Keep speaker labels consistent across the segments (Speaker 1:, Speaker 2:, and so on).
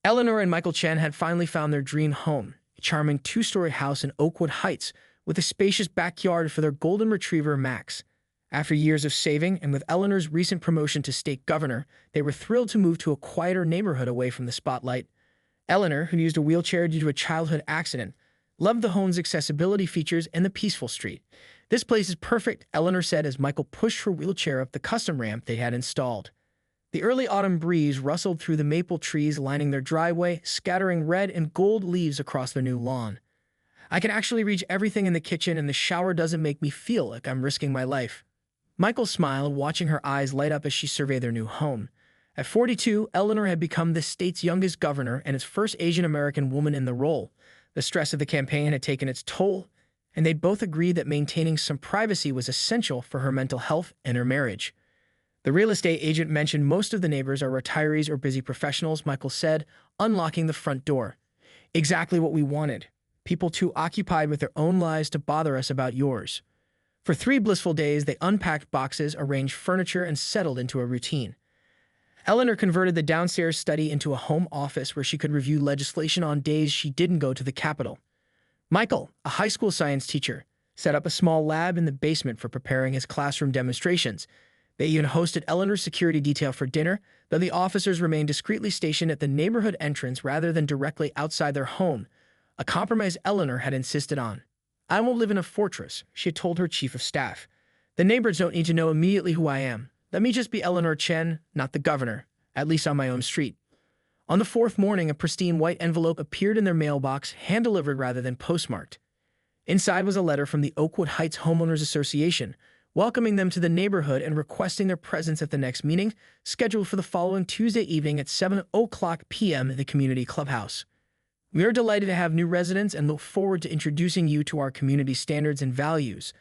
Speaker 1: Eleanor and Michael Chen had finally found their dream home, a charming two-story house in Oakwood Heights with a spacious backyard for their golden retriever, Max. After years of saving and with Eleanor's recent promotion to state governor, they were thrilled to move to a quieter neighborhood away from the spotlight. Eleanor, who used a wheelchair due to a childhood accident, loved the home's accessibility features and the peaceful street. "This place is perfect," Eleanor said as Michael pushed her wheelchair up the custom ramp they had installed. The early autumn breeze rustled through the maple trees lining their driveway, scattering red and gold leaves across their new lawn. "I can actually reach everything in the kitchen, and the shower doesn't make me feel like I'm risking my life." Michael smiled, watching her eyes light up as she surveyed their new home. At 42, Eleanor had become the state's youngest governor and its first Asian-American woman in the role. The stress of the campaign had taken its toll, and they both agreed that maintaining some privacy was essential for her mental health and her marriage. The real estate agent mentioned most of the neighbors are retirees or busy professionals, Michael said, unlocking the front door. "Exactly what we wanted. People too occupied with their own lives to bother us about yours." For 3 blissful days, they unpacked boxes, arranged furniture, and settled into a routine. Eleanor converted the downstairs study into a home office where she could review legislation on days she didn't go to the Capitol. Michael, a high school science teacher, set up a small lab in the basement for preparing his classroom demonstrations. They even hosted Eleanor's security detail for dinner, though the officers remained discreetly stationed at the neighborhood entrance rather than directly outside their home, a compromise Eleanor had insisted on. "I won't live in a fortress," she had told her chief of staff. "The neighbors don't need to know immediately who I am. Let me just be Eleanor Chen, not the governor, at least on my own street." On the 4th morning, a pristine white envelope appeared in their mailbox, hand-delivered rather than postmarked. Inside was a letter from the Oakwood Heights Homeowners Association, welcoming them to the neighborhood and requesting their presence at the next meeting, scheduled for the following Tuesday evening at 7:00 p.m. in the community clubhouse. "We are delighted to have new residents and look forward to introducing you to our community standards and values,"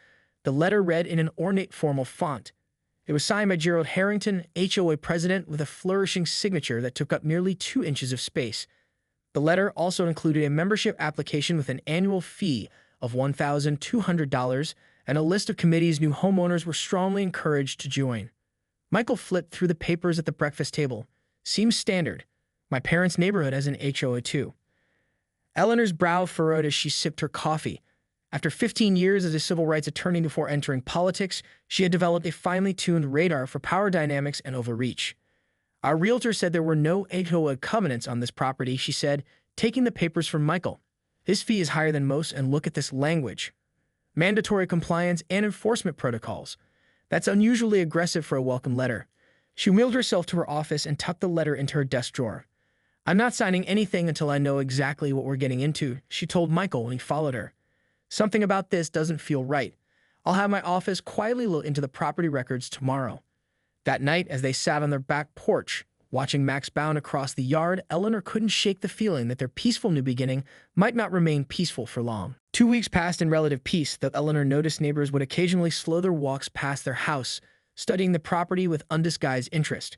Speaker 1: the letter read in an ornate formal font. It was signed by Gerald Harrington, HOA president, with a flourishing signature that took up nearly 2 inches of space. The letter also included a membership application with an annual fee of $1,200 and a list of committees new homeowners were strongly encouraged to join. Michael flipped through the papers at the breakfast table. "Seems standard. My parents' neighborhood has an HOA too." Eleanor's brow furrowed as she sipped her coffee. After 15 years as a civil rights attorney before entering politics, she had developed a finely tuned radar for power dynamics and overreach. "Our realtor said there were no HOA covenants on this property," she said, taking the papers from Michael. "His fee is higher than most, and look at this language. Mandatory compliance and enforcement protocols. That's unusually aggressive for a welcome letter." She wheeled herself to her office and tucked the letter into her desk drawer. "I'm not signing anything until I know exactly what we're getting into," she told Michael when he followed her. "Something about this doesn't feel right. I'll have my office quietly look into the property records tomorrow." That night, as they sat on their back porch, watching Max bound across the yard, Eleanor couldn't shake the feeling that their peaceful new beginning might not remain peaceful for long. 2 weeks passed in relative peace, though Eleanor noticed neighbors would occasionally slow their walks past their house, studying the property with undisguised interest.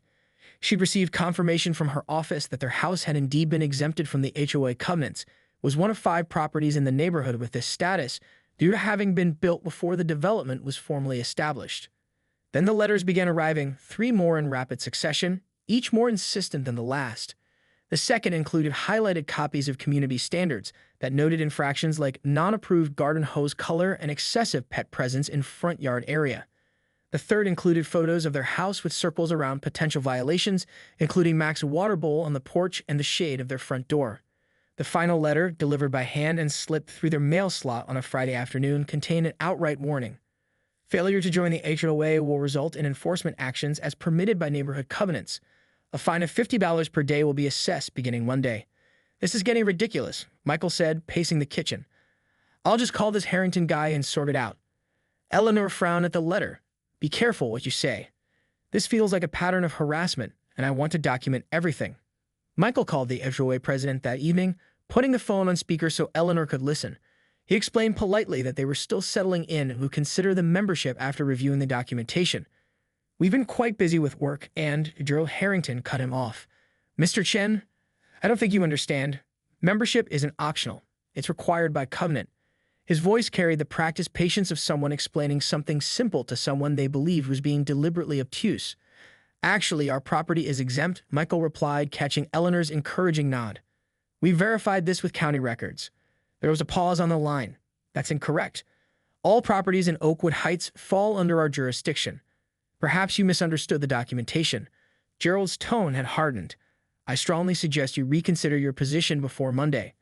Speaker 1: She'd received confirmation from her office that their house had indeed been exempted from the HOA covenants, was one of 5 properties in the neighborhood with this status due to having been built before the development was formally established. Then the letters began arriving, 3 more in rapid succession, each more insistent than the last. The second included highlighted copies of community standards that noted infractions like non-approved garden hose color and excessive pet presence in front yard area. The third included photos of their house with circles around potential violations, including Max's water bowl on the porch and the shade of their front door. The final letter, delivered by hand and slipped through their mail slot on a Friday afternoon, contained an outright warning. Failure to join the HOA will result in enforcement actions as permitted by neighborhood covenants. A fine of $50 per day will be assessed beginning Monday. "This is getting ridiculous," Michael said, pacing the kitchen. "I'll just call this Harrington guy and sort it out." Eleanor frowned at the letter. "Be careful what you say. This feels like a pattern of harassment, and I want to document everything." Michael called the HOA president that evening, putting the phone on speaker so Eleanor could listen. He explained politely that they were still settling in and would consider the membership after reviewing the documentation. "We've been quite busy with work," and Gerald Harrington cut him off. "Mr. Chen, I don't think you understand. Membership isn't optional. It's required by covenant." His voice carried the practiced patience of someone explaining something simple to someone they believed was being deliberately obtuse. Actually, our property is exempt, Michael replied, catching Eleanor's encouraging nod. We verified this with county records. There was a pause on the line. That's incorrect. All properties in Oakwood Heights fall under our jurisdiction. Perhaps you misunderstood the documentation. Gerald's tone had hardened. I strongly suggest you reconsider your position before Monday.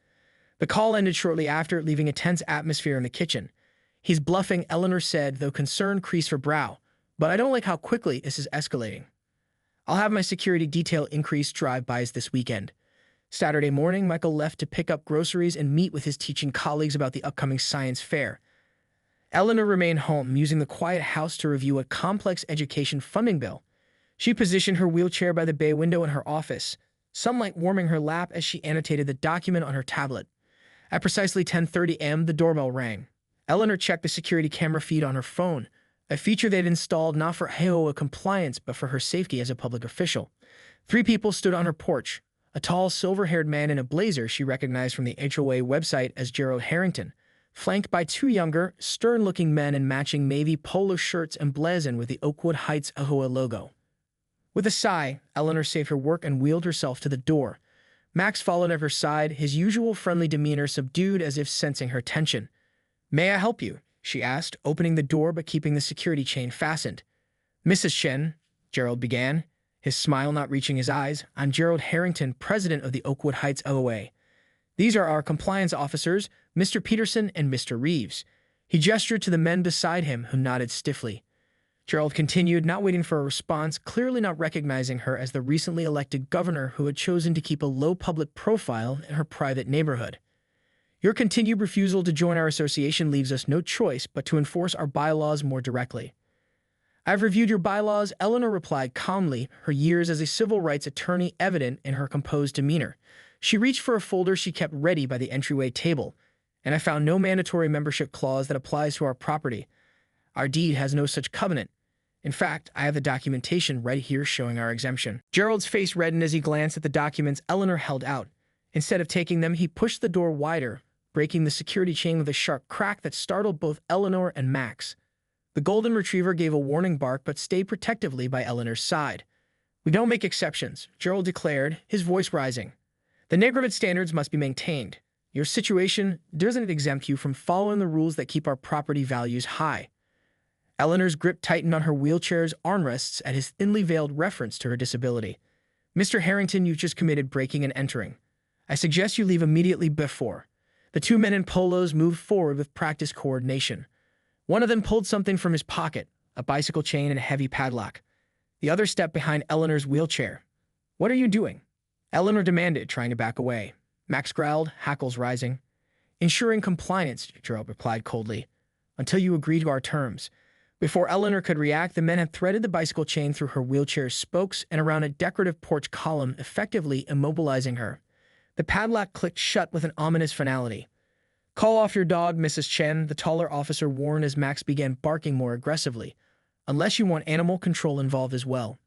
Speaker 1: The call ended shortly after, leaving a tense atmosphere in the kitchen. He's bluffing, Eleanor said, though concern creased her brow. But I don't like how quickly this is escalating. I'll have my security detail increase drive-bys this weekend. Saturday morning, Michael left to pick up groceries and meet with his teaching colleagues about the upcoming science fair. Eleanor remained home, using the quiet house to review a complex education funding bill. She positioned her wheelchair by the bay window in her office, sunlight warming her lap as she annotated the document on her tablet. At precisely 10:30 a.m., the doorbell rang. Eleanor checked the security camera feed on her phone, a feature they'd installed not for HOA compliance but for her safety as a public official. 3 people stood on her porch. A tall, silver-haired man in a blazer she recognized from the HOA website as Gerald Harrington, flanked by 2 younger, stern-looking men in matching navy polo shirts emblazoned with the Oakwood Heights HOA logo. With a sigh, Eleanor saved her work and wheeled herself to the door. Max followed at her side, his usual friendly demeanor subdued as if sensing her tension. "May I help you?" she asked, opening the door but keeping the security chain fastened. "Mrs. Chen," Gerald began, his smile not reaching his eyes. "I'm Gerald Harrington, president of the Oakwood Heights HOA. These are our compliance officers, Mr. Peterson and Mr. Reeves." He gestured to the men beside him, who nodded stiffly. Gerald continued, not waiting for a response, clearly not recognizing her as the recently elected governor who had chosen to keep a low public profile in her private neighborhood. "Your continued refusal to join our association leaves us no choice but to enforce our bylaws more directly." "I've reviewed your bylaws," Eleanor replied calmly, her years as a civil rights attorney evident in her composed demeanor. She reached for a folder she kept ready by the entryway table. "And I found no mandatory membership clause that applies to our property. Our deed has no such covenant. In fact, I have the documentation right here showing our exemption." Gerald's face reddened as he glanced at the documents Eleanor held out. Instead of taking them, he pushed the door wider, breaking the security chain with a sharp crack that startled both Eleanor and Max. The golden retriever gave a warning bark but stayed protectively by Eleanor's side. "We don't make exceptions," Gerald declared, his voice rising. "The neighborhood standards must be maintained. Your situation doesn't exempt you from following the rules that keep our property values high." Eleanor's grip tightened on her wheelchair's armrests at his thinly veiled reference to her disability. "Mr. Harrington, you've just committed breaking and entering. I suggest you leave immediately before." The 2 men in polos moved forward with practiced coordination. One of them pulled something from his pocket, a bicycle chain and a heavy padlock. The other stepped behind Eleanor's wheelchair. "What are you doing?" Eleanor demanded, trying to back away. Max growled, hackles rising. "Ensuring compliance," Gerald replied coldly, "until you agree to our terms." Before Eleanor could react, the men had threaded the bicycle chain through her wheelchair's spokes and around a decorative porch column, effectively immobilizing her. The padlock clicked shut with an ominous finality. "Call off your dog, Mrs. Chen," the taller officer warned as Max began barking more aggressively. "Unless you want animal control involved as well."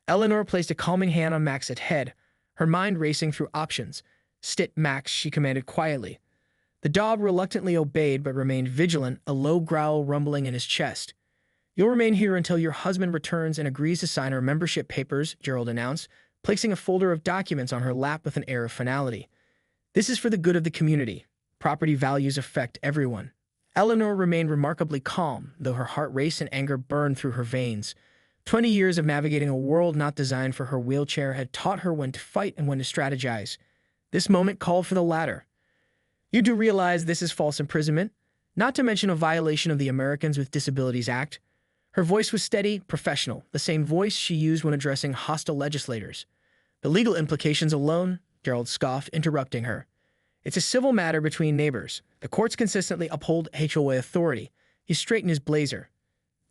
Speaker 1: Eleanor placed a calming hand on Max's head, her mind racing through options. "Sit, Max," she commanded quietly. The dog reluctantly obeyed but remained vigilant, a low growl rumbling in his chest. "You'll remain here until your husband returns and agrees to sign our membership papers," Gerald announced, placing a folder of documents on her lap with an air of finality. "This is for the good of the community. Property values affect everyone." Eleanor remained remarkably calm, though her heart raced and anger burned through her veins. 20 years of navigating a world not designed for her wheelchair had taught her when to fight and when to strategize. This moment called for the latter. "You do realize this is false imprisonment, not to mention a violation of the Americans with Disabilities Act." Her voice was steady, professional, the same voice she used when addressing hostile legislators. "The legal implications alone," Gerald scoffed, interrupting her. "It's a civil matter between neighbors. The courts consistently uphold HOA authority." He straightened his blazer.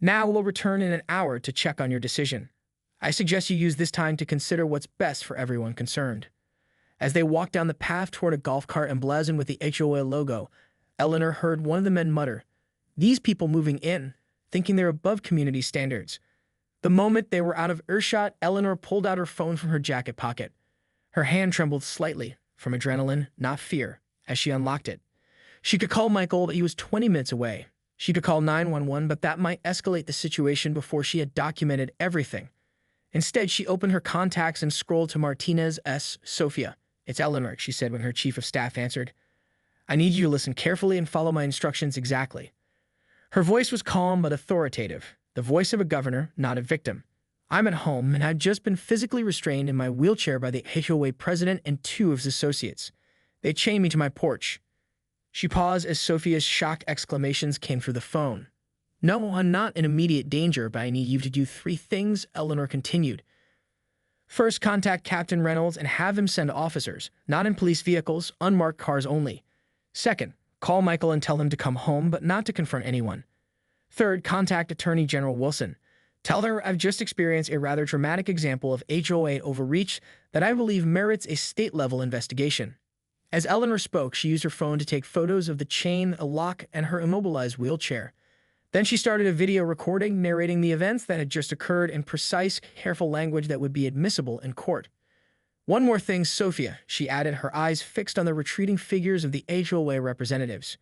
Speaker 1: "Now we'll return in an hour to check on your decision. I suggest you use this time to consider what's best for everyone concerned." As they walked down the path toward a golf cart emblazoned with the HOA logo, Eleanor heard one of the men mutter, "These people moving in, thinking they're above community standards." The moment they were out of earshot, Eleanor pulled out her phone from her jacket pocket. Her hand trembled slightly, from adrenaline, not fear, as she unlocked it. She could call Michael, but he was 20 minutes away. She could call 911, but that might escalate the situation before she had documented everything. Instead, she opened her contacts and scrolled to Martinez S. Sophia. "It's Eleanor," she said when her chief of staff answered. "I need you to listen carefully and follow my instructions exactly." Her voice was calm but authoritative, the voice of a governor, not a victim. "I'm at home and I've just been physically restrained in my wheelchair by the HOA president and two of his associates. They chained me to my porch." She paused as Sophia's shocked exclamations came through the phone. "No, I'm not in immediate danger, but I need you to do 3 things," Eleanor continued. "First, contact Captain Reynolds and have him send officers, not in police vehicles, unmarked cars only. Second, call Michael and tell him to come home, but not to confront anyone. Third, contact Attorney General Wilson. Tell her I've just experienced a rather dramatic example of HOA overreach that I believe merits a state-level investigation." As Eleanor spoke, she used her phone to take photos of the chain, a lock, and her immobilized wheelchair. Then she started a video recording narrating the events that had just occurred in precise, careful language that would be admissible in court. "One more thing, Sophia," she added, her eyes fixed on the retreating figures of the HOA representatives.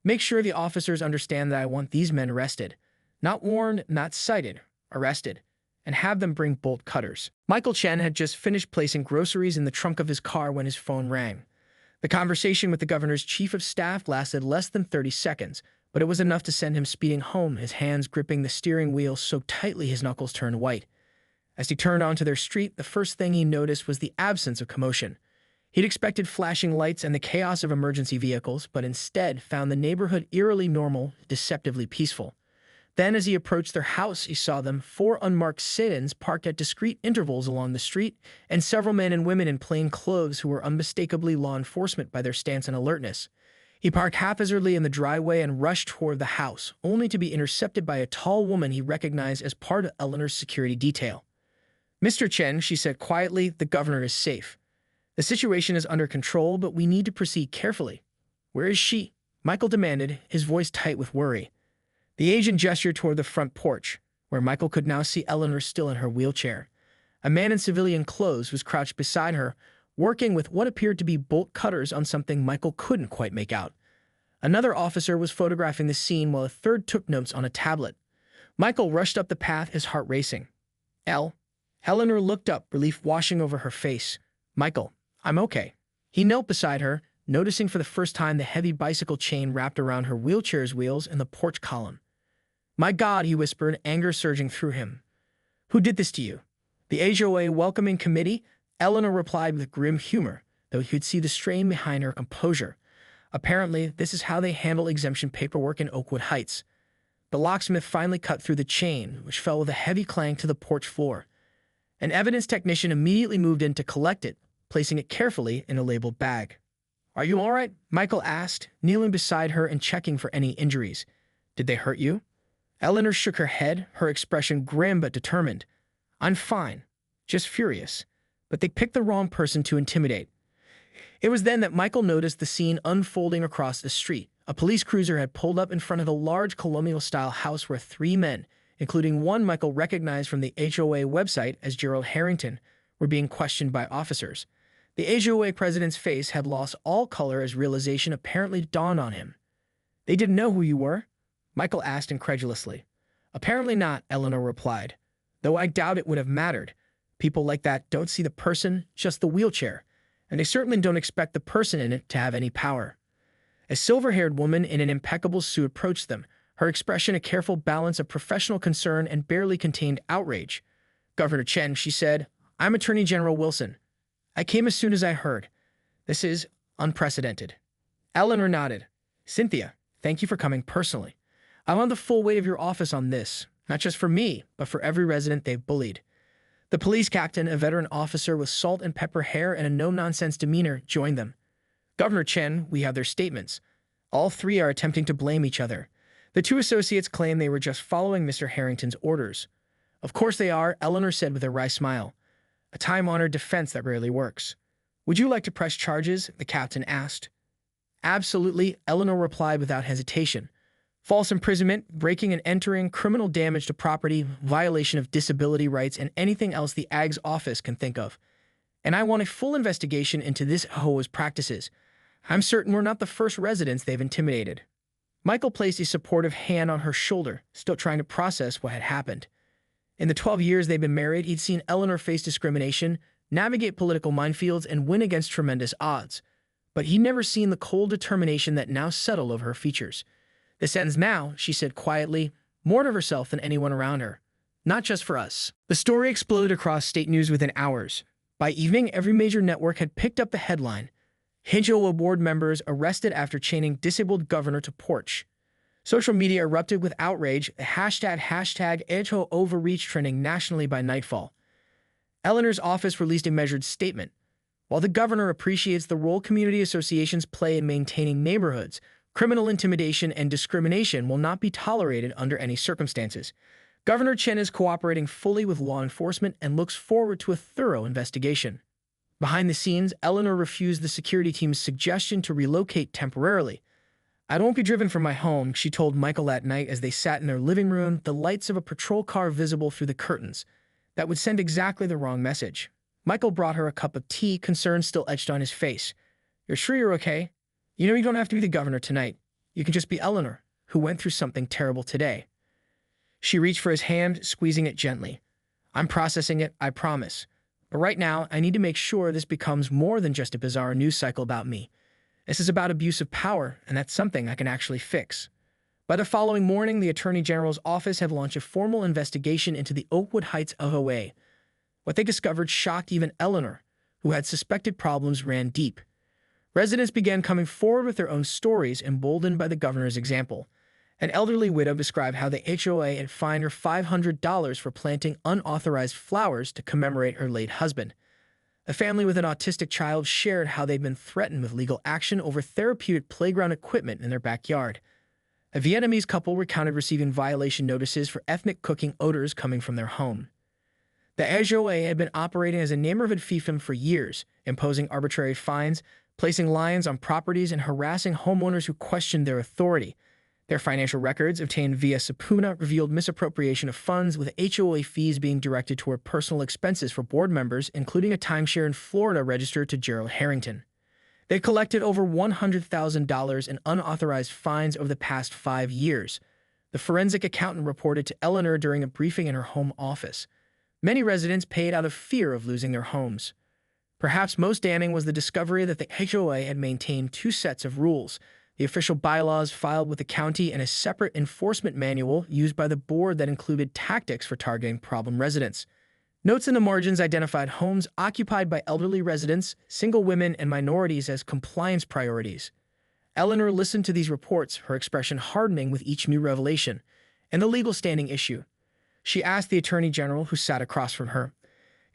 Speaker 1: "Make sure the officers understand that I want these men arrested. Not warned, not cited, arrested. And have them bring bolt cutters." Michael Chen had just finished placing groceries in the trunk of his car when his phone rang. The conversation with the governor's chief of staff lasted less than 30 seconds, but it was enough to send him speeding home, his hands gripping the steering wheel so tightly his knuckles turned white. As he turned onto their street, the first thing he noticed was the absence of commotion. He'd expected flashing lights and the chaos of emergency vehicles, but instead found the neighborhood eerily normal, deceptively peaceful. Then, as he approached their house, he saw them, 4 unmarked sit-ins parked at discrete intervals along the street, and several men and women in plain clothes who were unmistakably law enforcement by their stance and alertness. He parked haphazardly in the driveway and rushed toward the house, only to be intercepted by a tall woman he recognized as part of Eleanor's security detail. "Mr. Chen," she said quietly, "the governor is safe. The situation is under control, but we need to proceed carefully." "Where is she?" Michael demanded, his voice tight with worry. The agent gestured toward the front porch, where Michael could now see Eleanor still in her wheelchair. A man in civilian clothes was crouched beside her, working with what appeared to be bolt cutters on something Michael couldn't quite make out. Another officer was photographing the scene while a third took notes on a tablet. Michael rushed up the path, his heart racing. Eleanor looked up, relief washing over her face. "Michael, I'm okay." He knelt beside her, noticing for the first time the heavy bicycle chain wrapped around her wheelchair's wheels and the porch column. "My God," he whispered, anger surging through him. "Who did this to you?" "The HOA welcoming committee," Eleanor replied with grim humor, though he could see the strain behind her composure. "Apparently, this is how they handle exemption paperwork in Oakwood Heights." The locksmith finally cut through the chain, which fell with a heavy clang to the porch floor. An evidence technician immediately moved in to collect it, placing it carefully in a labeled bag. "Are you all right?" Michael asked, kneeling beside her and checking for any injuries. "Did they hurt you?" Eleanor shook her head, her expression grim but determined. "I'm fine, just furious. But they picked the wrong person to intimidate." It was then that Michael noticed the scene unfolding across the street. A police cruiser had pulled up in front of a large colonial-style house where 3 men, including one Michael recognized from the HOA website as Gerald Harrington, were being questioned by officers. The HOA president's face had lost all color as realization apparently dawned on him. "They didn't know who you were?" Michael asked incredulously. "Apparently not," Eleanor replied, "though I doubt it would have mattered. People like that don't see the person, just the wheelchair, and they certainly don't expect the person in it to have any power." A silver-haired woman in an impeccable suit approached them, her expression a careful balance of professional concern and barely contained outrage. "Governor Chen," she said, "I'm Attorney General Wilson. I came as soon as I heard. This is unprecedented." Eleanor nodded. "Cynthia, thank you for coming personally. I want the full weight of your office on this, not just for me, but for every resident they've bullied." The police captain, a veteran officer with salt and pepper hair and a no-nonsense demeanor, joined them. "Governor Chen, we have their statements. All 3 are attempting to blame each other. The 2 associates claim they were just following Mr. Harrington's orders." "Of course they are," Eleanor said with a wry smile. "A time-honored defense that rarely works." "Would you like to press charges?" the captain asked. "Absolutely," Eleanor replied without hesitation. "False imprisonment, breaking and entering, criminal damage to property, violation of disability rights, and anything else the AG's office can think of. And I want a full investigation into this HOA's practices. I'm certain we're not the first residents they've intimidated." Michael placed a supportive hand on her shoulder, still trying to process what had happened. In the 12 years they've been married, he'd seen Eleanor face discrimination, navigate political minefields, and win against tremendous odds. But he'd never seen the cold determination that now settled over her features. "This ends now," she said quietly, more to herself than anyone around her. "Not just for us." The story exploded across state news within hours. By evening, every major network had picked up the headline: HOA board members arrested after chaining disabled governor to porch. Social media erupted with outrage, the hashtag HOA overreach trending nationally by nightfall. Eleanor's office released a measured statement. While the governor appreciates the role community associations play in maintaining neighborhoods, criminal intimidation and discrimination will not be tolerated under any circumstances. Governor Chen is cooperating fully with law enforcement and looks forward to a thorough investigation. Behind the scenes, Eleanor refused the security team's suggestion to relocate temporarily. "I won't be driven from my home," she told Michael that night as they sat in their living room, the lights of a patrol car visible through the curtains. That would send exactly the wrong message. Michael brought her a cup of tea, concern still etched on his face. "You're sure you're okay? You know you don't have to be the governor tonight. You can just be Eleanor, who went through something terrible today." She reached for his hand, squeezing it gently. "I'm processing it, I promise. But right now, I need to make sure this becomes more than just a bizarre news cycle about me. This is about abuse of power, and that's something I can actually fix." By the following morning, the Attorney General's office had launched a formal investigation into the Oakwood Heights HOA. What they discovered shocked even Eleanor, who had suspected problems ran deep. Residents began coming forward with their own stories, emboldened by the governor's example. An elderly widow described how the HOA had fined her $500 for planting unauthorized flowers to commemorate her late husband. A family with an autistic child shared how they'd been threatened with legal action over therapeutic playground equipment in their backyard. A Vietnamese couple recounted receiving violation notices for ethnic cooking odors coming from their home. The HOA had been operating as a neighborhood fiefdom for years, imposing arbitrary fines, placing liens on properties, and harassing homeowners who questioned their authority. Their financial records, obtained via subpoena, revealed misappropriation of funds, with HOA fees being directed toward personal expenses for board members, including a timeshare in Florida registered to Gerald Harrington. They collected over $100,000 in unauthorized fines over the past 5 years. The forensic accountant reported to Eleanor during a briefing in her home office. Many residents paid out of fear of losing their homes. Perhaps most damning was the discovery that the HOA had maintained 2 sets of rules: the official bylaws filed with the county and a separate enforcement manual used by the board that included tactics for targeting problem residents. Notes in the margins identified homes occupied by elderly residents, single women, and minorities as compliance priorities. Eleanor listened to these reports, her expression hardening with each new revelation, and the legal standing issue. She asked the Attorney General, who sat across from her.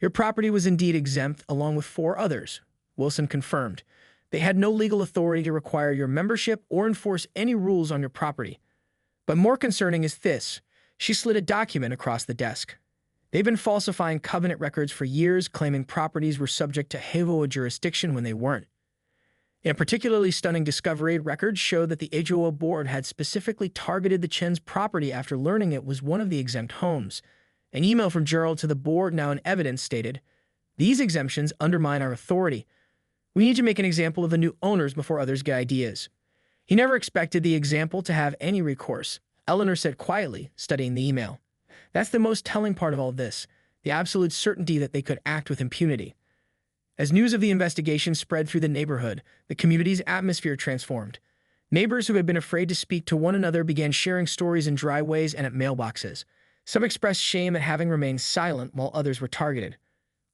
Speaker 1: "Your property was indeed exempt, along with 4 others. Wilson confirmed. "They had no legal authority to require your membership or enforce any rules on your property. But more concerning is this." She slid a document across the desk. "They've been falsifying covenant records for years, claiming properties were subject to HOA jurisdiction when they weren't. In a particularly stunning discovery, records showed that the HOA board had specifically targeted the Chen's property after learning it was one of the exempt homes. An email from Gerald to the board, now in evidence, stated, 'These exemptions undermine our authority. We need to make an example of the new owners before others get ideas.'" He never expected the example to have any recourse, Eleanor said quietly, studying the email. "That's the most telling part of all this, the absolute certainty that they could act with impunity." As news of the investigation spread through the neighborhood, the community's atmosphere transformed. Neighbors who had been afraid to speak to one another began sharing stories in driveways and at mailboxes. Some expressed shame at having remained silent while others were targeted.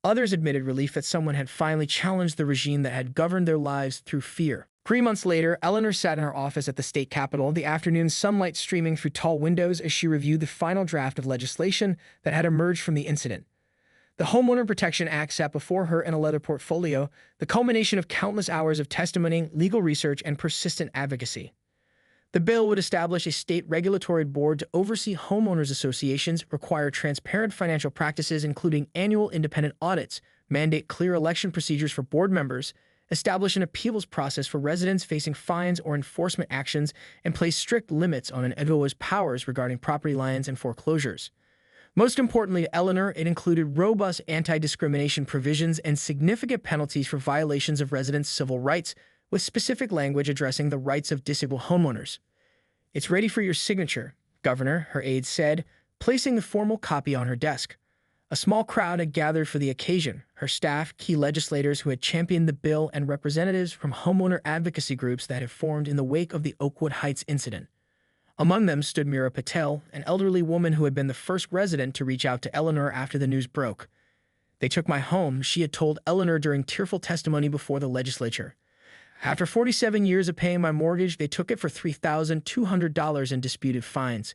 Speaker 1: Others admitted relief that someone had finally challenged the regime that had governed their lives through fear. 3 months later, Eleanor sat in her office at the state capitol, the afternoon sunlight streaming through tall windows as she reviewed the final draft of legislation that had emerged from the incident. The Homeowner Protection Act sat before her in a leather portfolio, the culmination of countless hours of testimony, legal research, and persistent advocacy. The bill would establish a state regulatory board to oversee homeowners associations, require transparent financial practices including annual independent audits, mandate clear election procedures for board members, establish an appeals process for residents facing fines or enforcement actions, and place strict limits on an HOA's powers regarding property liens and foreclosures. Most importantly to Eleanor, it included robust anti-discrimination provisions and significant penalties for violations of residents' civil rights, with specific language addressing the rights of disabled homeowners. "It's ready for your signature, Governor," her aide said, placing the formal copy on her desk. A small crowd had gathered for the occasion, her staff, key legislators who had championed the bill, and representatives from homeowner advocacy groups that had formed in the wake of the Oakwood Heights incident. Among them stood Mira Patel, an elderly woman who had been the first resident to reach out to Eleanor after the news broke. "They took my home," she had told Eleanor during tearful testimony before the legislature. "After 47 years of paying my mortgage, they took it for $3,200 in disputed fines."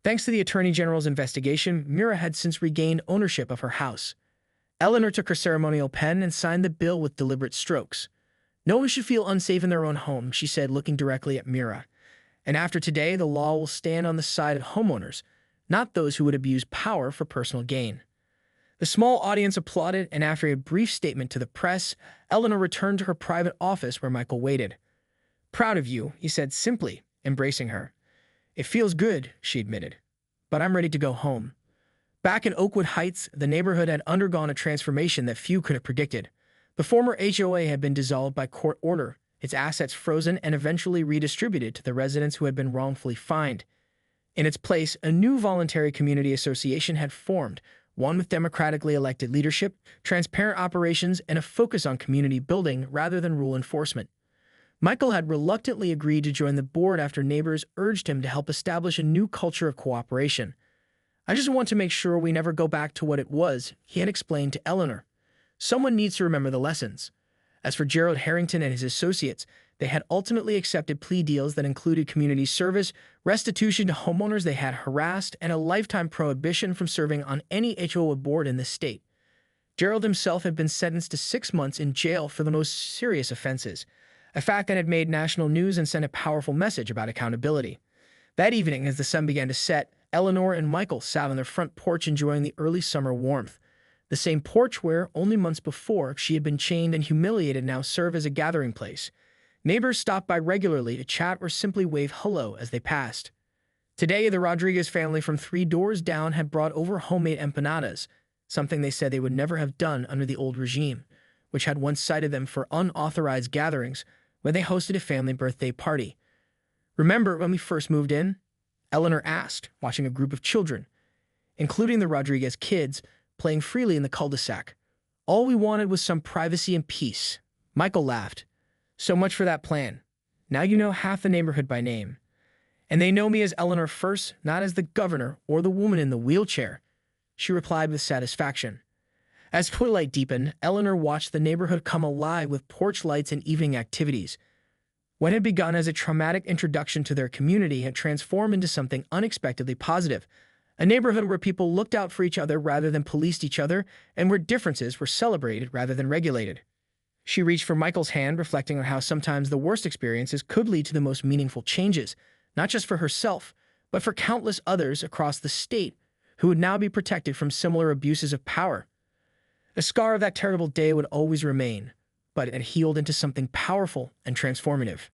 Speaker 1: Thanks to the Attorney General's investigation, Mira had since regained ownership of her house. Eleanor took her ceremonial pen and signed the bill with deliberate strokes. "No one should feel unsafe in their own home," she said, looking directly at Mira. "And after today, the law will stand on the side of homeowners, not those who would abuse power for personal gain." The small audience applauded, and after a brief statement to the press, Eleanor returned to her private office where Michael waited. "Proud of you," he said simply, embracing her. "It feels good," she admitted, "but I'm ready to go home." Back in Oakwood Heights, the neighborhood had undergone a transformation that few could have predicted. The former HOA had been dissolved by court order, its assets frozen and eventually redistributed to the residents who had been wrongfully fined. In its place, a new voluntary community association had formed, one with democratically elected leadership, transparent operations, and a focus on community building rather than rule enforcement. Michael had reluctantly agreed to join the board after neighbors urged him to help establish a new culture of cooperation. "I just want to make sure we never go back to what it was," he had explained to Eleanor. "Someone needs to remember the lessons." As for Gerald Harrington and his associates, they had ultimately accepted plea deals that included community service, restitution to homeowners they had harassed, and a lifetime prohibition from serving on any HOA board in the state. Gerald himself had been sentenced to 6 months in jail for the most serious offenses, a fact that had made national news and sent a powerful message about accountability. That evening, as the sun began to set, Eleanor and Michael sat on their front porch enjoying the early summer warmth. The same porch where, only months before, she had been chained and humiliated now served as a gathering place. Neighbors stopped by regularly to chat or simply wave hello as they passed. Today, the Rodriguez family from 3 doors down had brought over homemade empanadas, something they said they would never have done under the old regime, which had once cited them for unauthorized gatherings when they hosted a family birthday party. "Remember when we first moved in?" Eleanor asked, watching a group of children, including the Rodriguez kids, playing freely in the cul-de-sac. "All we wanted was some privacy and peace." Michael laughed. "So much for that plan. Now you know half the neighborhood by name. And they know me as Eleanor first, not as the governor or the woman in the wheelchair," she replied with satisfaction. As twilight deepened, Eleanor watched the neighborhood come alive with porch lights and evening activities. What had begun as a traumatic introduction to their community had transformed into something unexpectedly positive, a neighborhood where people looked out for each other rather than policed each other, and where differences were celebrated rather than regulated. She reached for Michael's hand, reflecting on how sometimes the worst experiences could lead to the most meaningful changes, not just for herself, but for countless others across the state who would now be protected from similar abuses of power. The scar of that terrible day would always remain, but it had healed into something powerful and transformative.